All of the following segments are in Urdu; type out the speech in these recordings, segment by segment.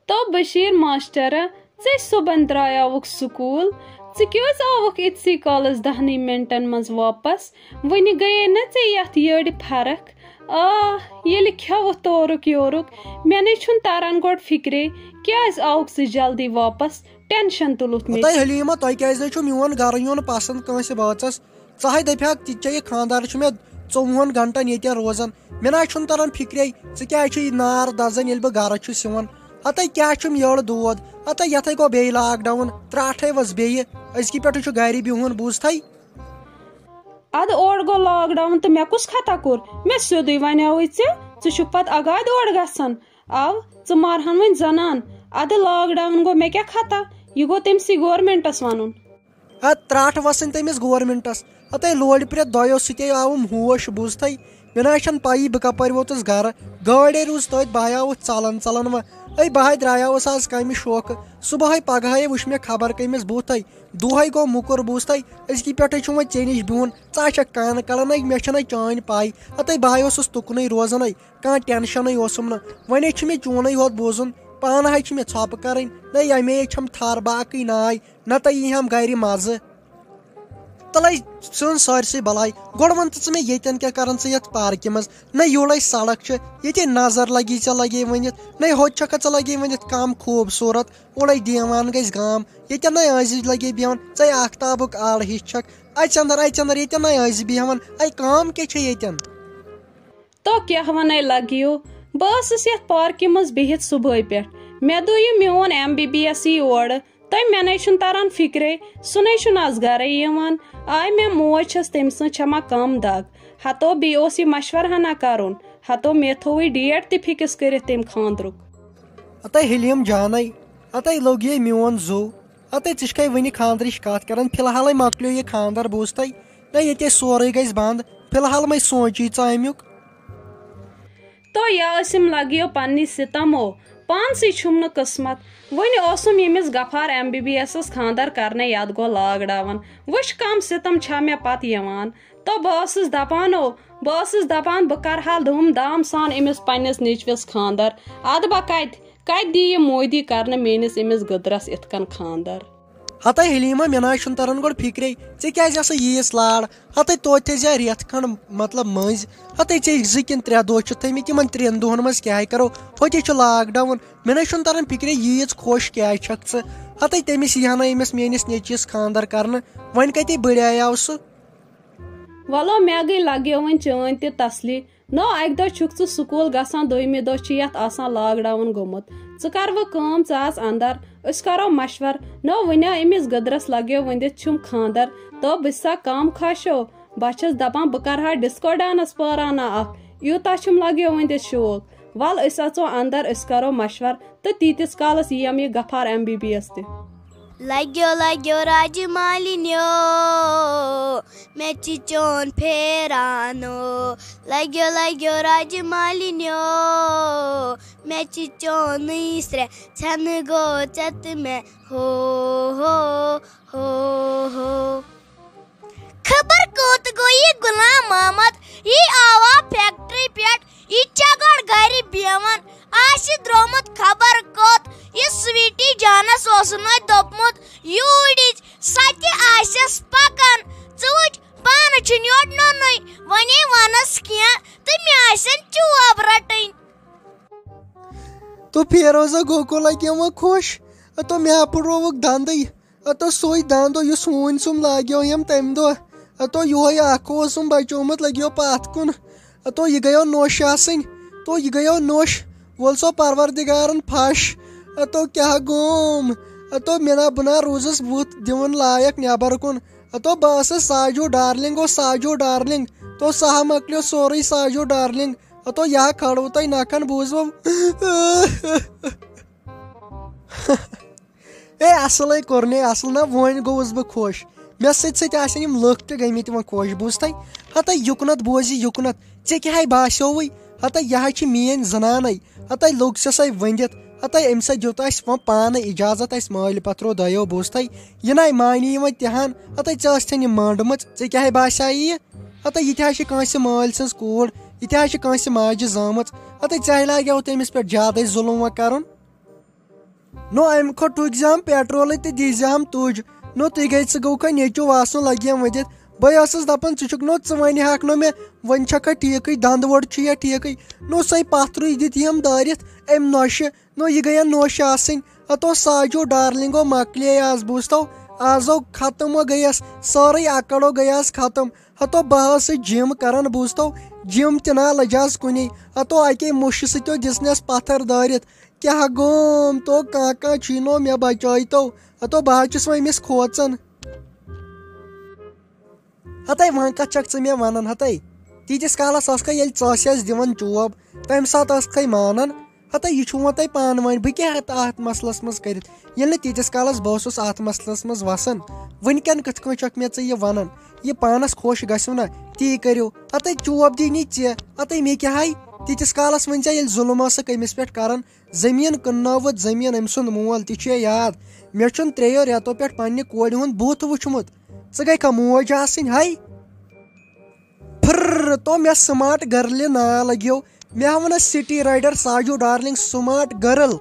تو بشیر ماشٹر ژے صبحن درایاوُکھ سکوٗل ژٕ کیٛازِ آوُکھ یِتھسٕے کالس 10 منٹن منٛز واپس وُنہِ گٔیے نہ ژےٚ یتھ یٔڈ فرق ییٚلہِ کھٮ۪وُتھ تورُک یورُک مےٚ نَے چھُنہٕ تران گۄڈٕ فِکرے کیٛازِ آوُکھ ژٕ جلدی واپس ٹینشن تُلُتھ مےٚ حلیٖما تۄہہِ کیٛازِ نہٕ چھُو میون گرٕ یُن پسنٛد کٲنٛسہِ بٲژس ژٕ ہے دپہاکھ تہِ ژےٚ یہِ خانٛدار چھُ مےٚ 24 گنٹن ییٚتٮ۪ن روزان مےٚ نہ چھُنہٕ تران فِکرے ژٕ کیٛازِ چھُ یہِ نار دزان ییٚلہِ بہٕ گرٕ چھُس یِوان ہتے کیٛاہ چھُم یٔڑ دود ہتے یتھے گوٚو بیٚیہِ لاک ڈاوُن ترٛاٹھے ؤژھ بیٚیہِ أزکہِ پٮ۪ٹھٕ چھُ گرِ بِہُن بوٗزتھے ادٕ اور گوٚو لاک ڈاوُن تہٕ مےٚ کُس خطا کوٚر مےٚ سیٚودُے ونیاوُے ژٕ چھُکھ پتہٕ اگادِ اور گژھان ژٕ مارہن وۄنۍ زنان ادٕ لاک ڈاوُن گوٚو مےٚ کیٛاہ خطا یہِ گوٚو تٔمسٕے گورمینٹس ونُن ادٕ ترٛاٹھ وسٕنۍ تٔمِس گورمینٹس ہتے لورِ پرٮ۪تھ دۄیو سۭتے آوُم ہوش بوٗزتھے مےٚ نہ چھنہٕ پایی بہٕ کپٲرۍ ووتُس گرٕ گٲڑے روٗز تٔتھۍ بہٕ آوُس ژلان ژلان وۄنۍ بہے درٛایاوُس آز کامہِ شوقہٕ صبحٲے پگہٲے وٕچھ مےٚ خبر کٔمِس بوٗتھے دۄہے گوٚو موٚکُر بوٗزتھے أزکہِ پٮ۪ٹھے چھُم وۄنۍ ژےٚ نِش بِہُن ژٕ آچھکھ کانہٕ کڑان مےٚ چھنہٕ چٲنۍ پاے ہتے بہے اوسُس تُکنُے روزان کانٛہہ ٹینشنٕے اوسُم نہٕ وۄنۍ چھُ مےٚ چونٕے یوت بوزُن پانہٕ ہے چھِ مےٚ ژھۄپہٕ کرٕنۍ نہ ییٚمے چھم تھر باقٕے ناے نتہٕ یی ہم گرِ مزٕ تلے ژھٕن سٲرسٕے بلاے گۄڈٕ ون تہٕ ژٕ مےٚ ییٚتٮ۪ن کیٛاہ کران ژٕ یتھ پارکہِ منٛز نہ یوٗرے سڑک چھِ ییٚتے نظر لگی ژےٚ لگے ؤنِتھ نہ ہوٚتہِ چھکھا ژٕ لگے ؤنِتھ کم خوٗبصوٗرت اورے دیوان گژھِ گام ییٚتٮ۪ن نَے ٲسۍ لگے بیٚہوان ژے آختابُک آل ہِش چھکھ اَژٮ۪نٛدر ییٚتٮ۪ن نَے ٲسۍ بیٚہوان کٲم کیٛاہ چھےٚ ییٚتٮ۪ن تو کیٛاہ ونے لگیو بہٕ ٲسٕس یتھ پارکہِ منٛز بِہِتھ صبحٲے پٮ۪ٹھ مےٚ دوٚپ یہِ میون MBBS یی اورٕ تہٕ مےٚ نَے چھُنہٕ تران فِکرے سُہ نَے چھُنہٕ آز گرے یِوان مےٚ موج چھس تٔمۍ سٕنٛز چھما کم دگ ہتو بیٚیہِ اوس یہِ مشورٕ ہنا کرُن ہتو مےٚ تھوٚوٕے ڈیٹ تہِ فِکٕس کٔرِتھ تٔمۍ خانٛدرُک ہتے حلیٖم جانے ہتے لوٚگ یے میون زو ہتے ژٕ چھکھے وُنہِ خانٛدرٕچ کتھ کران فلحالے مۄکلیو یہِ خانٛدر بوٗزتھے نہ ییٚتے سورُے گژھِ بنٛد فلحال مے سونٛچی ژٕ امیُک تو یہِ ٲسِم لگیو پننہِ سِتمو پانسٕے چھُم نہٕ قٕسمت وۄنۍ اوسُم ییٚمِس غفار MBBS خانٛدر کرنے یتھ گوٚو لاک ڈاوُن وٕچھ کم سِتم چھا مےٚ پتہٕ یِوان تو بہٕ ٲسٕس دپان بہٕ کرہا دھوٗم دھام سان أمِس پننِس نیٚچوِس خانٛدر ادٕ بہ کتہِ دی یہِ مودی کرنہٕ میٲنِس أمِس گٔدرس یِتھ کٔنۍ خانٛدر ہتے حلیٖما مےٚ نہ چھُنہٕ تران گۄڈٕ فِکرے ژےٚ کیٛازِ ہسا ییٖس لار ہتے توتہِ تھٲیزِ رٮ۪تھ کھنٛڈ مطلب مٔنٛزۍ ہتے ژےٚ 2 کِنہٕ 3 دۄہ چھِ تھٲمٕتۍ یِمن 3 دۄہن منٛز کیٛاہ کرو ہوٚتہِ چھُ لاک ڈاوُن مےٚ نَے چھُنہٕ تران فِکرے ییٖژ خۄش کیٛازِ چھکھ ژٕ ہتے تٔمِس یی ہنا أمِس میٲنِس نیٚچوِس خانٛدر کرنہٕ وۄنۍ کتے بٔڑیاو سُہ ولو مےٚ گٔے لگیو وۄنۍ چٲنۍ تہِ تسلی نو اکہِ دۄہ چھُکھ ژٕ سکوٗل گژھان دوٚیمہِ دۄہ چھُ یتھ آسان لاک ڈاوُن گوٚمُت ژٕ کر وۄنۍ کٲم ژٕ اژ اندر أسۍ کرو مشور نو وُنہِ أمِس گٔدرس لگیو ؤنِتھ چھُم خانٛدر تہٕ بہٕ چھسا کم خۄشو بہٕ چھس دپان بہٕ کرہا ڈِسکو ڈانس پٲرانا اکھ یوٗتاہ چھُم لگیو ؤنِتھ شوق ول أسۍ اژو اندر أسۍ کرو مشور تہٕ تیٖتِس کالس یِیم یہِ غفار MBBS تہِ لگیو راجہِ مالِنیو مےٚ چھِ چون پھیرانو لگیو راجہِ مالِنیو مےٚ چھِ چونٕے سرٛے ژھٮ۪نہٕ گوٚو ژےٚ تہٕ مےٚ ہو خبر کوٚت گوٚو یہِ غلام محمد یہِ آوا فیکٹری پٮ۪ٹھ یہِ چھا گۄڈٕ گرِ بیٚہوان آسہِ درٛومُت خبر کوٚت یہِ سویٖٹی جانس اوسُن وۄنۍ دوٚپمُت یوٗرِچ سۄ تہِ آسٮ۪س پکان ژٕ وٕچھ پانہٕ چھُنہٕ یورٕ نوٚنُے وۄنۍ ونس کینٛہہ تہٕ مےٚ آسن چوب رٹٕنۍ تو فیروزا گوکولا کیٛاہ خۄش تو مےٚ پھٕٹرووُکھ دنٛدٕے تو سُے دنٛد یُس ہوٗنۍ سُم لاگیویم تمہِ دۄہ تو یِہوے اکھ اوسُم بچومُت لگیو پتھ کُن تو یہِ گٔیو نوٚش آسٕنۍ تو یہِ گٔیو نوٚش وول سو پروردِگارن پھش تو کیٛاہ گوم تو مےٚ نہ بہٕ نہ روٗزُس بُتھ دِوُن لایق نٮ۪بر کُن تو بہٕ ٲسٕس ساجوٗ ڈارلِنگ تو سُہ ہا مۄکلیو سورُے ساجوٗ ڈارلِنگ تو یہِ ہا کھٲڑوٕ تۄہہِ نکھن بوٗزوٕ اصلٕے کوٚر نے اصل نہ وۄنۍ گوٚوُس بہٕ خۄش مےٚ سۭتۍ آسن یِم لُکھ تہِ گٔمٕتۍ وۄنۍ خۄش بوٗزتھے ہتے یُکنت بوزِ یُکنت ژےٚ کیٛاہ باسیووٕے ہتے یہِ حظ چھِ میٲنۍ زنانے ہتے لوٚگ سٮ۪سے ؤنِتھ ہتے أمۍ سۭتۍ دیُت اَسہِ وۄنۍ پانے اِجازت اَسہِ مٲلۍ پتھرو دۄیو بوٗزتھے یہِ نَے مانی وۄنۍ تِہن ہتے ژےٚ ٲسۍ تھن یہِ مانڈمٕژ ژےٚ کیٛاہ باسیٛاے یہِ ہتے یہِ تہِ حظ چھِ کٲنٛسہِ مٲلۍ سٕنٛز کوٗر یہِ تہِ حظ چھِ کٲنٛسہِ ماجہِ زامٕژ ہتے ژےٚ لاگیو تٔمِس پٮ۪ٹھ زیادے ظُلُم وۄنۍ کرُن نو امہ کھۄتہٕ ٹُکزِہم پیٹرولٕے تہٕ دیٖزِہم تُج نو تُہۍ گٔے ژٕ گوٚوکھا نیٚچوٗ آسُن لگیم ؤدِتھ بہٕ ٲسٕس دپان ژٕ چھُکھ نو ژٕ ونہاکھ نہٕ مےٚ وۄنۍ چھکھا ٹھیٖکٕے دنٛد ووٚڑ چھُ یا ٹھیٖکٕے نو سۄے پتھرٕے دِتھ یِم دٲرِتھ امہِ نۄشہِ نو یہِ گٔیا نۄش آسٕنۍ ہتو ساجو ڈارلنگو مکلے آز بوٗزتو آزو ختم گٔیس سٲرٕے اکڑو گٔیس ختم ہتو بہٕ ٲسٕے جِم کران بوٗزتو جِم تہِ نہ لجاس کُنی ہتو اکے مُشہِ سۭتۍ دِژنس پتھر دٲرِتھ کیاہ گوم تو کانٛہہ چھُنو مےٚ بچٲیتو ہتو بہٕ حظ چھُس وۄنۍ أمِس کھوژان ہتے وۄنۍ کتھ چھکھ ژٕ مےٚ ونان ہتے تیٖتِس کالس ٲسکھا ییٚلہِ ژٕ ٲسیس دِوان چوب تمہِ ساتہٕ ٲسکھے مانان ہتے یہِ چھُ وۄنۍ تۄہہِ پانہٕ ؤنۍ بہٕ کیاہ ہٮ۪کہٕ اتھ مسلس منٛز کٔرِتھ ییٚلہِ نہٕ تیٖتِس کالس بہٕ اوسُس اتھ مسلس منٛز وسان وٕنکٮ۪ن کِتھ کٔنۍ چھکھ مےٚ ژٕ یہِ ونان یہِ پانس خۄش گژھِو نا تی کٔرِو ہتے چوب دی نی ژےٚ ہتے مےٚ کیاہ ہاے تیٖتِس کالس ؤنۍ ژےٚ ییٚلہِ ظُلم ٲسٕکھ أمِس پٮ۪ٹھ کران زٔمیٖن کٕننٲوٕتھ زٔمیٖن أمۍ سُنٛد مول تہِ چھُ یاد مےٚ چھُنہٕ 3 رٮ۪تو پٮ۪ٹھ پننہِ کورِ ہُنٛد بُتھ وٕچھمُت ژٕ گٔے کھا موج آسٕنۍ ہاے پھر تو مےٚ سماٹ گرلہِ ناو لگیو مےٚ ونس سٹی رایڈر ساجو ڈارلنگ سماٹ گرل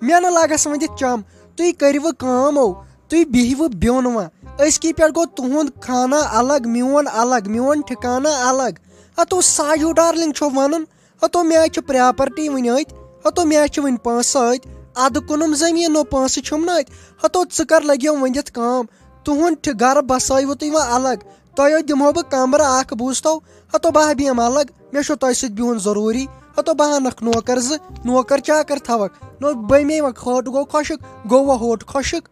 مےٚ نہٕ لگس وۄنۍ دِتھ چم تُہۍ کٔرِوٕ کٲم او تُہۍ بِہِوٕ بیوٚن وۄنۍ أزکی پٮ۪ٹھ گوٚو تُہُنٛد خانہ الگ میون ٹھِکانہ الگ ہتو ساجو ڈارلنگ چھو ونان ہتو مےٚ حظ چھِ پراپرٹی وٕنہِ أتۍ ہتو مےٚ حظ چھِ وٕنہِ پونٛسہٕ أتۍ ادٕ کُنُم زٔمیٖن نو پونٛسہٕ چھُم نہٕ أتۍ ہتو ژٕ کر لگیو وۄنۍ دِتھ کٲم تُہُنٛد گرٕ بسٲیوٕ تُہۍ وۄنۍ الگ تۄہہِ دِمہو بہٕ کمرٕ اکھ بوٗزتو ہتو بہٕ بیٚہمہٕ الگ مےٚ چھُ تۄہہِ سۭتۍ بِہُن ضروٗری ہتو بہٕ انکھ نوکر زٕ نوکر چاکر تھاوکھ نو بٔمے وۄنۍ کھٲٹ گوٚو خۄشک گوٚو وۄنۍ ہوٹ خۄشک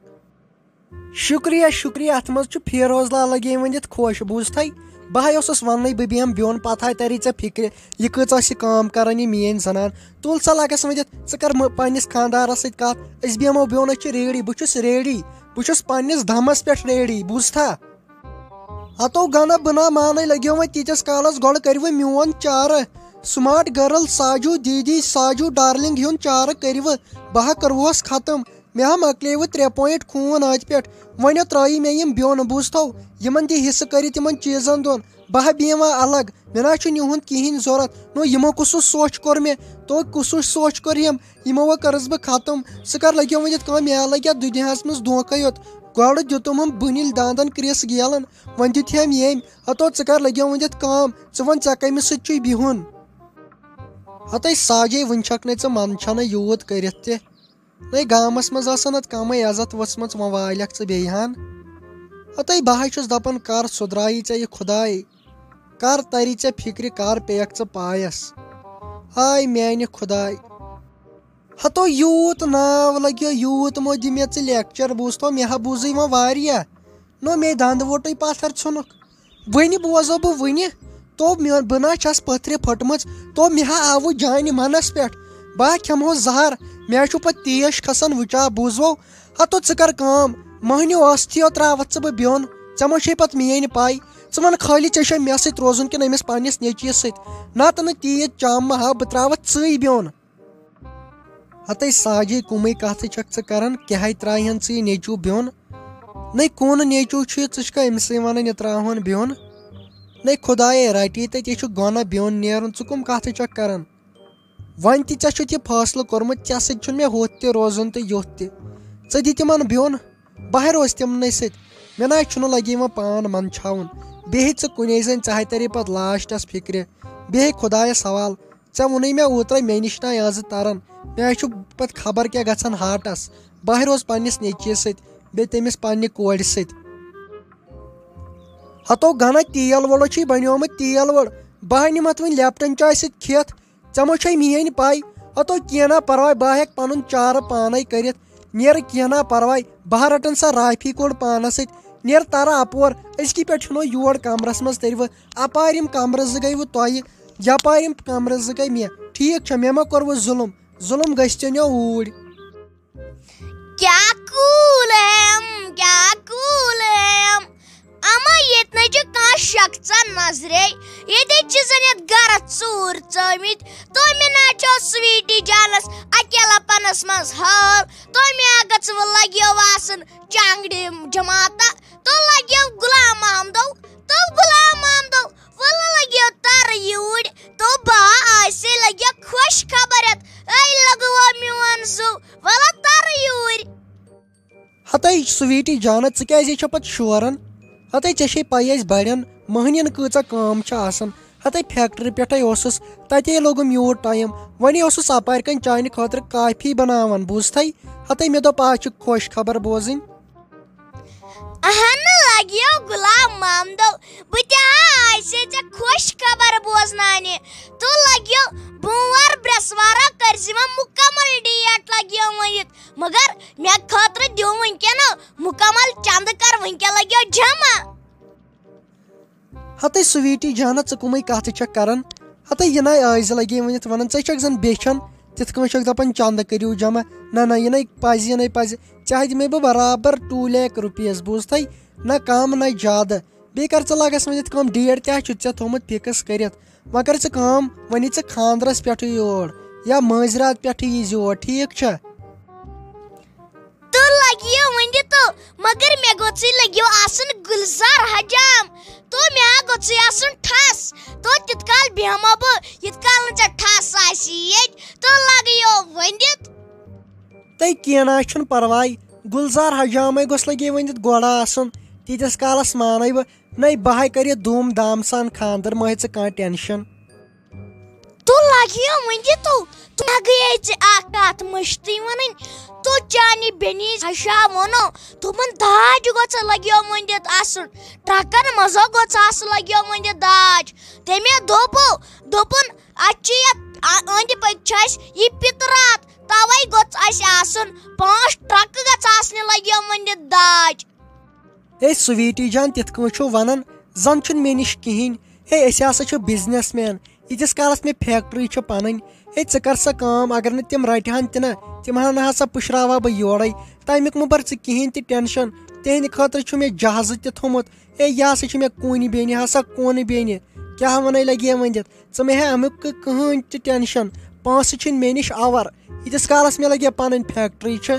شُکریہ شُکریہ اتھ منٛز چھُ فیروز لال لگے وۄنۍ دِتھ خۄش بوٗزتھے بہٕ ہاے اوسُس وننٕے بہٕ بیٚہمہٕ بیوٚن پتہٕ ہاے تری ژےٚ فکرِ یہِ کۭژاہ چھِ کٲم کران یہِ میٲنۍ زنان تُل سا لگس وۄنۍ دِتھ ژٕ کر پننس خانٛدارس سۭتۍ کتھ أسۍ بیٚہمو بیوٚن أسۍ چھِ ریڈی بہٕ چھُس ریڈی بہٕ چھُس پننس دمس پٮ۪ٹھ ریڈی بوٗزتھا ہتو گنا بہٕ نا مانے لگیو وۄنۍ تیٖتِس کالس گۄڈٕ کٔرِوٕ میون چارٕ سماٹ گرل ساجو دیٖدی ساجو ڈارلنگ ہُنٛد چارٕ کٔرِوٕ بہٕ ہا کٔرہوس ختم مےٚ ہا مکلیوٕ 3 پویِنٹ خوٗن أتھۍ پٮ۪ٹھ وۄنۍ ترٲیی مےٚ یِم بیوٚن بوٗزتو یِمن دِ حصہٕ کٔرِتھ یِمن چیٖزن دۄن بہٕ ہا بیٚہمہٕ وۄنۍ الگ مےٚ نہ چھُنہٕ یِہُنٛد کِہینۍ ضوٚرتھ نو یِمو کُس سونٛچ کوٚر مےٚ تو کُس سونٛچ کوٚر یِم یِمو وۄنۍ کٔرٕس بہٕ ختم ژٕ کر لگیو وۄنۍ دِتھ کٲم مےٚ لگہِ یتھ دُنیاہس منٛز دھوکے یوت گۄڈٕ دِتُمَم بٕنِل دانٛدن کرٛس گیلن وۄنۍ دِتہم ییٚمۍ ہتو ژٕ کر لگیو وۄنۍ دِتھ کٲم ژٕ وَن ژےٚ کٔمِس سۭتۍ چھُے بِہُن ہتے ساجے وٕنہِ چھکھ نہٕ ژٕ منٛدچھانٕے یوٗت کٔرِتھ تہِ نٔے گامس منٛز ٲسن اتھ کمٕے عزت ؤژھمٕژ وۄنۍ والکھ ژٕ بیٚیہِ ہن ہتے بہٕ حظ چھُس دپان کر سُدرایی ژےٚ یہِ خۄداے کر تری ژےٚ فکرِ کر پیٚیکھ ژٕ پایس ہاے میانہِ خۄداے ہتو یوٗت ناو لگیو یوٗت مو دِ مےٚ ژٕ لیکچر بوٗزتو مےٚ ہا بوٗزٕے وۄنۍ واریاہ نو مے دنٛد ووٚٹٕے پتھر ژھُنُکھ وۄنہِ بوزو بہٕ وٕنہِ تو بہٕ نہ چھس پٔتھرِ پھٔٹمٕژ تو مےٚ ہا آوُ جانہِ منس پٮ۪ٹھ بہٕ ہا کھٮ۪مہو زہر مےٚ ہا چھُ پتہٕ تیش کھسان وٕچھا بوٗزوو ہتو ژٕ کر کٲم مٔہنیو ٲستھٕے یوت تراوتھ ژٕ بہٕ بیوٚن ژےٚ ما چھے پتہٕ میٲنۍ پاے ژٕ ون خٲلی ژےٚ چھے مےٚ سۭتۍ روزُن کِنہٕ أمِس پننس نیٚچوِس سۭتۍ نتہٕ نہٕ تیٖژ چم مہ ہاو بہٕ تراوتھ ژٕے بیوٚن ہتے ساجے کُمٕے کتھٕ چھکھ ژٕ کران کیٛاہ ترایہن ژٕ یہِ نیٚچوٗ بیوٚن نٔے کُن نیٚچوٗ چھُ ژٕ چھکھا أمسٕے ونان یہِ تراوہن بیوٚن نٔے خۄدایے رٹی تتہِ یہِ چھُ گۄنہ بیوٚن نیرُن ژٕ کٕم کتھٕ چھکھ کران وۄنۍ تہِ ژےٚ چھُتھ یہِ فٲصلہٕ کوٚرمُت ژےٚ سۭتۍ چھُنہٕ مےٚ ہُتھ تہِ روزُن تہٕ یُتھ تہِ ژٕ دِ تِمن بیوٚن بہٕ ہا روزٕ تِمنٕے سۭتۍ مےٚ نہ چھُنہٕ لگی وۄنۍ پان منٛدچھاوُن بیٚہہِ ژٕ کُنے زٔنۍ ژےٚ تری پتہٕ لاسٹس فکرِ بیٚہہِ خۄدایس حوال ژےٚ ووٚنُے مےٚ اوترے مےٚ نِش نہ آزٕ تران مےٚ چھُ پتہٕ خبر کیٛاہ گژھان ہاٹس بہٕ روزٕ پننس نیٚچوِس سۭتۍ بیٚیہِ تٔمِس پننہِ کورِ سۭتۍ ہتو گنا تیل ووٚڑ چھُے بنیومُت تیل ووٚڑ بہٕ ہا نِمتھ وۄنۍ لیپٹن چاے سۭتۍ کھٮ۪تھ ژےٚ ما چھے میٲنۍ پاے ہتو کینٛہہ نہ پرواے بہٕ ہٮ۪کہٕ پنُن چارٕ پانے کٔرِتھ نیرٕ کینٛہہ نہ پرواے بہٕ ہا رٹن سۄ رافی کوٚڑ پانس سۭتۍ نیرٕ ترٕ اپور أزکی پٮ۪ٹھ چھُنو یور کمرس منٛز تٔرِوٕ اپارِ یِم کمرٕ زٕ گٔیوٕ تۄہہِ یپارِ یِم کمرٕ زٕ گٔے مےٚ ٹھیٖک چھا مےٚ ما کوٚروٕ ظُلم گژھِ ژےٚ نِیو اوٗرۍ اما ییٚتہِ نَے چھُ کانٛہہ شخصا نظرے ییٚتے چھِ زن یتھ گرس ژوٗر ژٲمٕتۍ تۄمہِ نہ چھو سویٖٹی جانس اکیلا پنس منٛز حال تۄمہِ اگژ وۄنۍ لگیو آسان چانگڑِ جماعتہ تو لگیو غلام محمدو وۄنۍ لگیو ترٕ یوٗرۍ تو بہٕ آسے لگیو خۄش خبر یتھ اے لگوا میون زُو وَلہٕ ترٕ یوٗرۍ ہتے سویٹی جانا ژٕ کیازِ چھِ پتہٕ شوران ہتے ژےٚ چھے پاے أسۍ بڑٮ۪ن مٔہنِین کۭژاہ کٲم چھِ آسان ہتے فیکٹری پٮ۪ٹھے اوسُس تتے لوگُم یوٗت ٹایم وۄنۍ اوسُس اپارِ کَنۍ چانہِ خٲطرٕ کافی بناوان بوٗزتھے ہتے مےٚ دوٚپ آز چھِ خۄش خبر بوزٕنۍ اہن لگیو غلام محمدو بہٕ تہِ آسے ژےٚ خۄش خبر بوزناونہِ تہٕ لگیو بوموار برٛیسوارا کٔرزِ وۄنۍ مُکمل ڈیٹ لگیو ؤنِتھ مگر مےٚ خٲطرٕ دِیو وٕنکٮ۪ن مُکمل چندٕ کر وٕنکٮ۪ن لگیو جمع ہتے سویٹی جانا ژٕ کٕمے کتھٕ چھکھ کران ہتے یہِ نَے ٲزِ لگے ؤنِتھ ونان ژے چھکھ زن بیچھان تِتھ کٔنۍ چھکھ دپان چندٕ کٔرِو جمع نہ یہِ نَے پزِ یہِ نَے پزِ ژےٚ دِمے بہٕ برابر 2 lakh rupees بوٗزتھے نہ کم نہ زیادٕ بیٚیہِ کر ژٕ لگس وۄنۍ یِتھ کٔنۍ ڈیٹ تہِ چھُتھ ژےٚ تھومُت فِکٕس کٔرِتھ وۄنۍ کر ژٕ کٲم وۄنۍ یی ژٕ خانٛدرس پٮ۪ٹھٕے یور یا مٲنٛزِ پٮ۪ٹھٕے یی زِ یور ٹھیٖک چھا تہٕ لگیو ؤنہِ تہٕ مگر مےٚ گوٚژھٕے لگیو آسُن گُلزار حجام تہٕ مےٚ گوٚژھٕے آسُن ٹھس تہٕ تِتھ کال بیٚہمو بہٕ یِتھ کال نہٕ ژےٚ ٹھس آسی ییٚتہِ تہٕ لگیو ؤنِتھ تہٕ کینٛہہ نہ چھُنہٕ پرواے گُلزار حجامے گوٚژھ لگے ؤنِتھ گۄڈٕ آسُن تیٖتِس کالس مانے بہٕ نَے بہے کرِ دوٗم دام سان خانٛدر مہ ہےٚ ژٕ کانٛہہ ٹٮ۪نشن تہٕ لگیو ؤنہِ تہٕ مےٚ گٔیے ژےٚ اکھ کتھ مٔشتٕے ونٕنۍ تہٕ چانہِ بیٚنہِ حشام ووٚنو دوٚپُن داج گوٚژھ لگیو ؤنِتھ آسُن ٹرکن منٛز گوٚژھ آسُن لگیو ؤنِتھ داج تٔمۍ دوٚپُن اَتہِ چھُ یتھ أنٛدۍ پٔکۍ چھُ اسہِ یہِ پِترات توے گوٚژھ اسہِ آسُن 5 ٹرکہٕ گژھ آسنہِ لگیو ؤنِتھ داج ہے سویٹی جان تِتھ کٔنۍ چھُو ونان زن چھُنہٕ مےٚ نِش کِہینۍ ہے أسۍ ہسا چھِ بِزنس مین ییٖتِس کالس مےٚ فیکٹری چھِ پنٕنۍ ہے ژٕ کر سا کٲم اگر نہٕ تِم رٹہِ ہن تہِ نہ تِم ہسا پُشراوہا بہٕ یورے تمیُک مہٕ بر ژٕ کِہینۍ تہِ ٹٮ۪نشن تِہنٛدِ خٲطرٕ چھُ مےٚ جہازٕ تہِ تھوٚمُت ہے یہِ ہسا چھِ مےٚ کُنہِ بیٚنہِ ہسا کُن بیٚنہِ کیٛاہ ونے لگے ؤنِتھ ژٕ مہ ہے امیُک کٕہٕنۍ تہِ ٹٮ۪نشن پونٛسہٕ چھِنہٕ مےٚ نِش اور ییٖتِس کالس مےٚ لگے پنٕنۍ فیکٹری چھِ